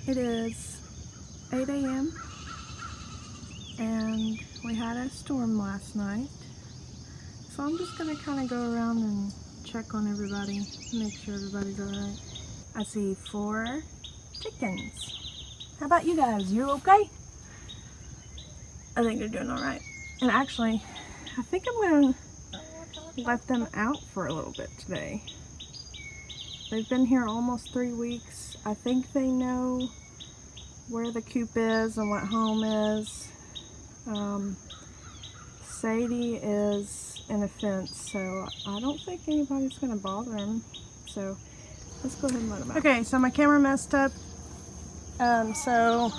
It is 8 a.m. and we had a storm last night. So I'm just gonna kind of go around and check on everybody, make sure everybody's alright. I see 4 chickens. How about you guys? You okay? I think they're doing alright. And actually, I think I'm gonna let them out for a little bit today. They've been here almost 3 weeks. I think they know where the coop is and what home is. Sadie is in a fence, so I don't think anybody's gonna bother him. So let's go ahead and let him out. Okay, so my camera messed up. So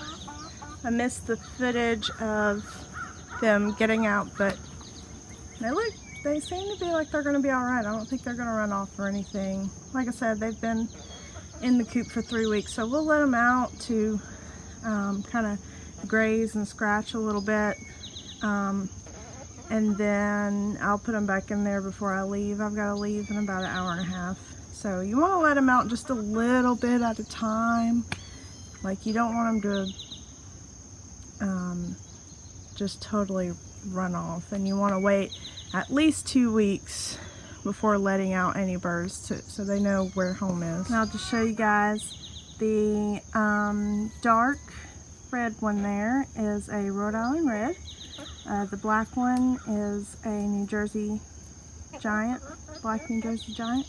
I missed the footage of them getting out, but they seem to be like they're gonna be all right. I don't think they're gonna run off or anything. Like I said, they've been in the coop for 3 weeks, so we'll let them out to kind of graze and scratch a little bit, and then I'll put them back in there before I leave. I've got to leave in about an hour and a half, so you want to let them out just a little bit at a time. Like, you don't want them to just totally run off, and you want to wait at least 2 weeks before letting out any birds so they know where home is. Now, to show you guys, the dark red one there is a Rhode Island Red. The black one is a New Jersey Giant, black New Jersey Giant.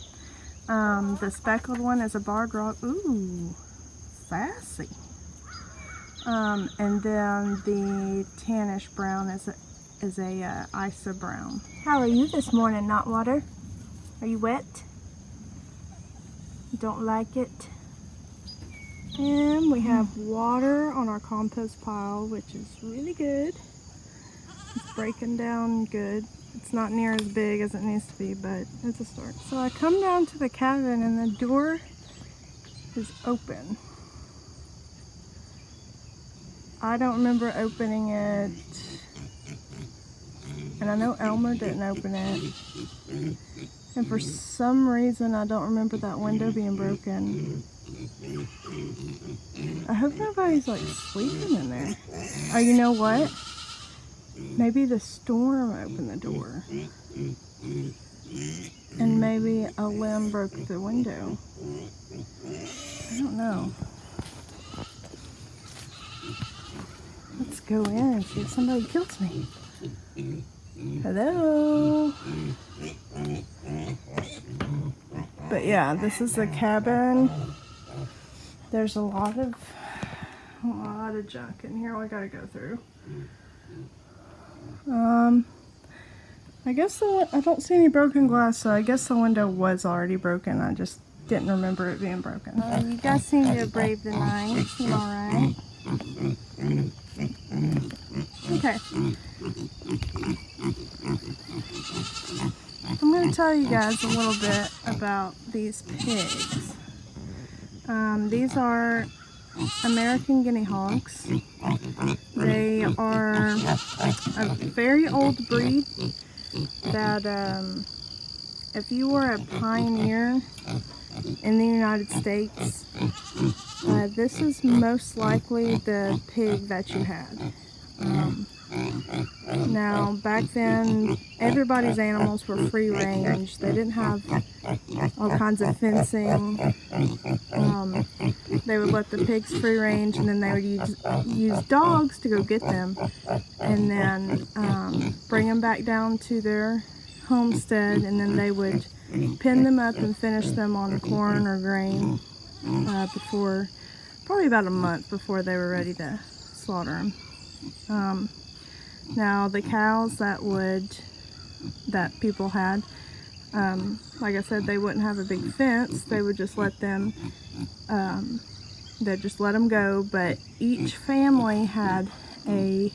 The speckled one is a Barred Rock. Ooh, sassy. And then the tannish brown is a Isa Brown. How are you this morning, Knotwater? Are you wet? You don't like it? And we have water on our compost pile, which is really good. It's breaking down good. It's not near as big as it needs to be, but it's a start. So I come down to the cabin and the door is open. I don't remember opening it. And I know Elmer didn't open it. And for some reason, I don't remember that window being broken. I hope nobody's like sleeping in there. Oh, you know what? Maybe the storm opened the door. And maybe a limb broke the window. I don't know. Let's go in and see if somebody kills me. Hello. But yeah, this is the cabin. There's a lot of junk in here I gotta go through. I guess I don't see any broken glass, so I guess the window was already broken. I just didn't remember it being broken. You guys seem to have braved the night. You alright? Okay. I'm going to tell you guys a little bit about these pigs. These are American Guinea Hogs. They are a very old breed that if you were a pioneer in the United States, this is most likely the pig that you had. Now, back then, everybody's animals were free range. They didn't have all kinds of fencing. They would let the pigs free range, and then they would use dogs to go get them, and then bring them back down to their homestead, and then they would pin them up and finish them on corn or grain before, probably about a month before they were ready to slaughter them. Now, the cows that people had, like I said, they wouldn't have a big fence. They would just let them, they'd just let them go, but each family had a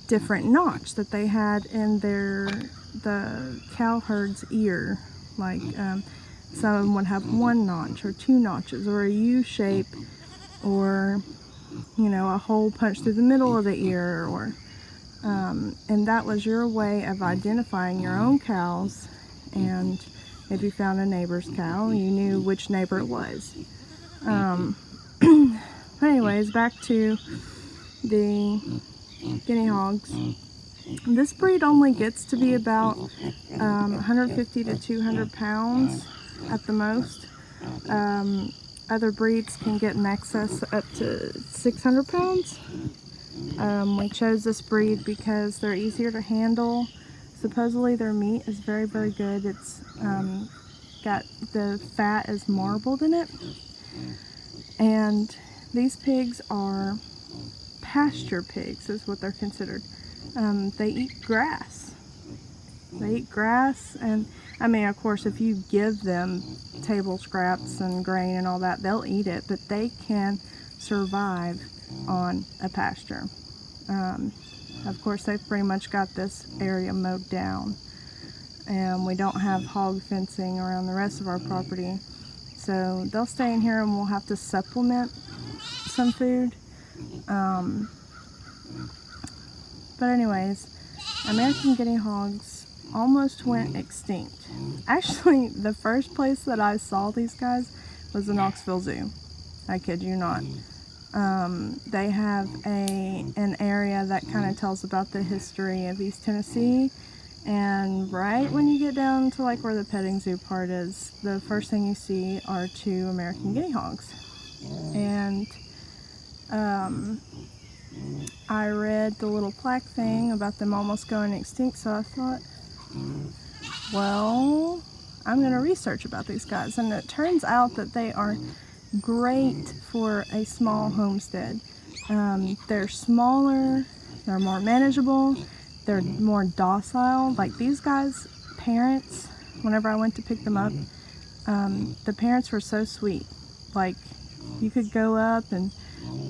different notch that they had in the cow herd's ear. Like, some of them would have 1 notch or 2 notches or a U shape, or, you know, a hole punched through the middle of the ear, or and that was your way of identifying your own cows. And if you found a neighbor's cow, you knew which neighbor it was. But anyways, back to the guinea hogs. This breed only gets to be about 150 to 200 pounds at the most. Other breeds can get in excess up to 600 pounds. We chose this breed because they're easier to handle. Supposedly their meat is very, very good. It's got the fat is marbled in it. And these pigs are pasture pigs is what they're considered. They eat grass. They eat grass, and I mean, of course, if you give them table scraps and grain and all that, they'll eat it, but they can survive on a pasture. Of course, they've pretty much got this area mowed down, and we don't have hog fencing around the rest of our property, so they'll stay in here and we'll have to supplement some food. But anyways, American guinea hogs almost went extinct. Actually, the first place that I saw these guys was the Knoxville Zoo. I kid you not. They have an area that kind of tells about the history of East Tennessee, and right when you get down to like where the petting zoo part is, the first thing you see are 2 American guinea hogs. And I read the little plaque thing about them almost going extinct, so I thought, well, I'm going to research about these guys. And it turns out that they are great for a small homestead. They're smaller, they're more manageable, they're more docile. Like these guys' parents, whenever I went to pick them up, the parents were so sweet. Like you could go up and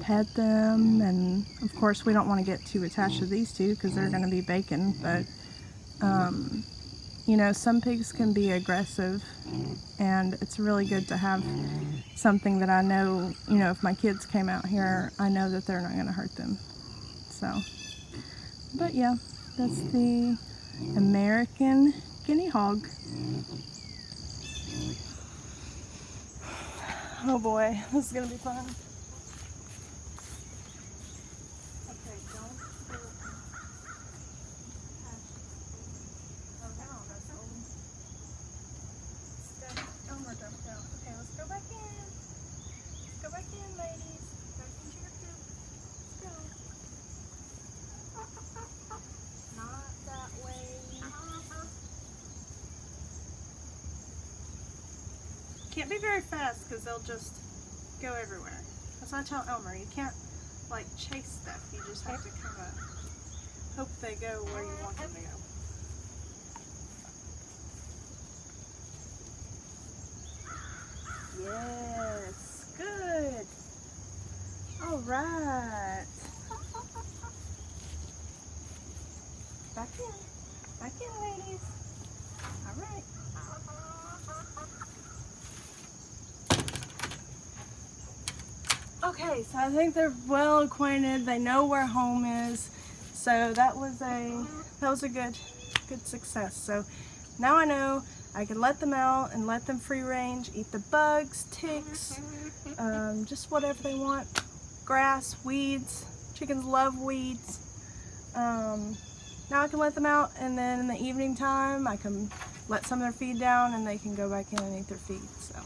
pet them, and of course we don't want to get too attached to these two because they're going to be bacon, but you know, some pigs can be aggressive, and it's really good to have something that I know, you know, if my kids came out here, I know that they're not going to hurt them. So, but yeah, that's the American guinea hog. Oh boy, this is going to be fun. Okay, don't do it. Elmer jumped out. Okay, let's go back in. Let's go back in, ladies. Back into your coop. Let's go. Not that way. Can't be very fast because they'll just go everywhere. That's why I tell Elmer, you can't like chase stuff. You just have to kind of hope they go where you want them to go. Yes, good. All right. Back in, ladies. All right. Okay, so I think they're well acquainted. They know where home is. So that was a good success. So now I know I can let them out and let them free range, eat the bugs, ticks, just whatever they want. Grass, weeds. Chickens love weeds. Now I can let them out, and then in the evening time I can let some of their feed down and they can go back in and eat their feed. So.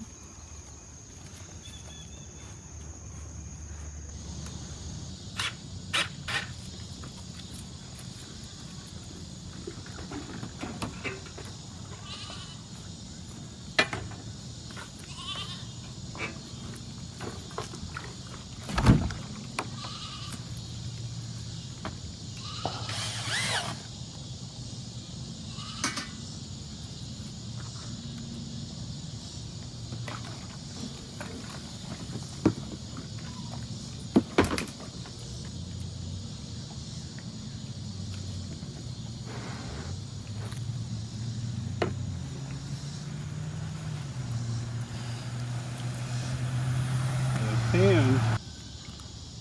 And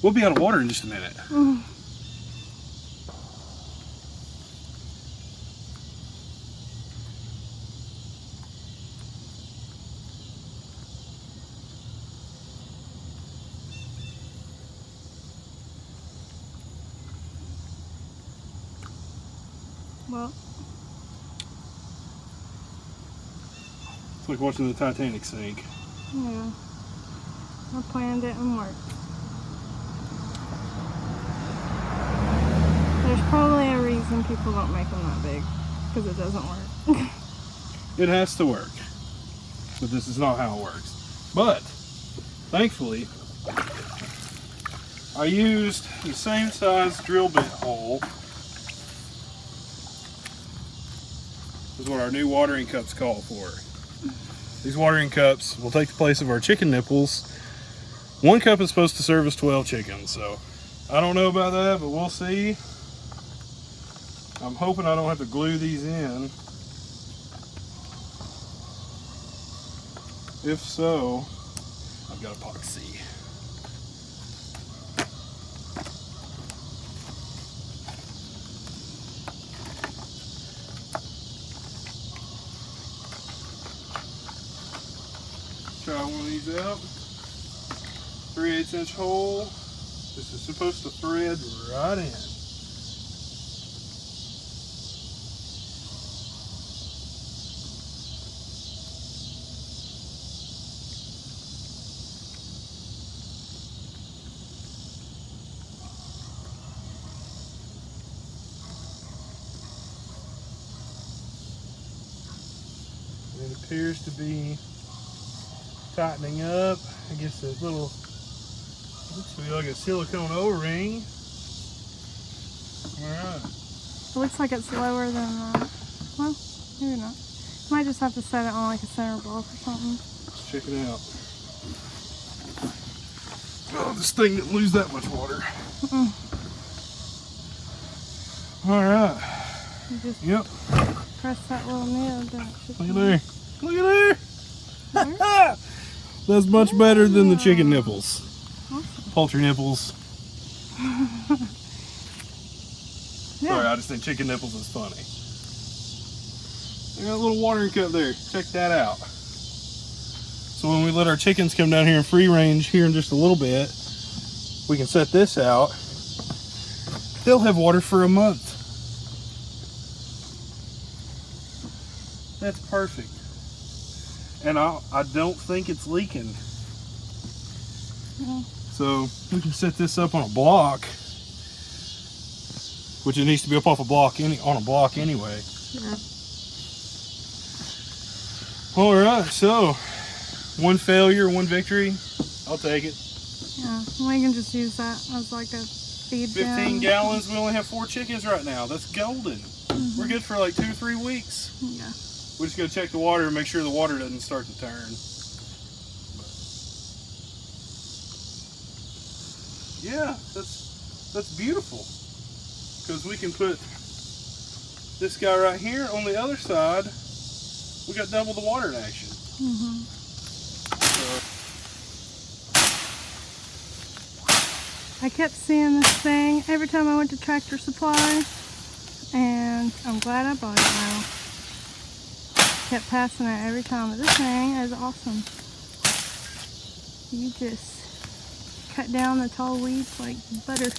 we'll be out of water in just a minute. Well, It's like watching the Titanic sink. yeah. Our plan didn't work. There's probably a reason people don't make them that big. Because it doesn't work. It has to work. But this is not how it works. But, thankfully, I used the same size drill bit hole is what our new watering cups call for. These watering cups will take the place of our chicken nipples. One cup is supposed to service 12 chickens, so I don't know about that, but we'll see. I'm hoping I don't have to glue these in. If so, I've got epoxy. Try one of these out. 3/8 inch hole. This is supposed to thread right in. It appears to be tightening up. I guess that little looks to be like a silicone O-ring. Alright. It looks like it's lower than that. Well, maybe not. Might just have to set it on like a center block or something. Let's check it out. Oh, this thing didn't lose that much water. Alright. You just Yep. press that little nib. Then it should Look at come. there. Look at there. That's much better than the chicken nipples. Awesome. Poultry nipples. Yeah. Sorry, I just think chicken nipples is funny. I got a little watering cup there. Check that out. So when we let our chickens come down here in free range here in just a little bit, we can set this out. They'll have water for a month. That's perfect. And I don't think it's leaking. Yeah. So we can set this up on a block, which it needs to be up off a block on a block anyway. Yeah. All right, so one failure, one victory. I'll take it. Yeah. We can just use that as like a feed 15 bin. gallons. We only have 4 chickens right now. That's golden. We're good for like 2 or 3 weeks. Yeah. We just gotta check the water and make sure the water doesn't start to turn. Yeah, that's beautiful. Because we can put this guy right here on the other side. We got double the water in action. I kept seeing this thing every time I went to Tractor Supply, and I'm glad I bought it now. Kept passing it every time, but this thing is awesome. You just cut down the tall weeds like butter.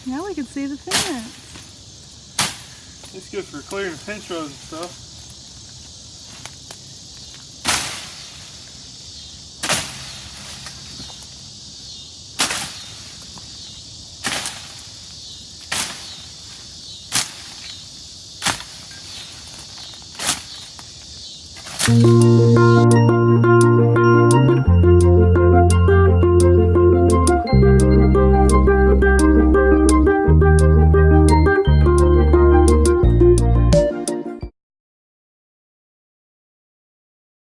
Now we can see the fence. It's good for clearing pinch rows and stuff. Thank you.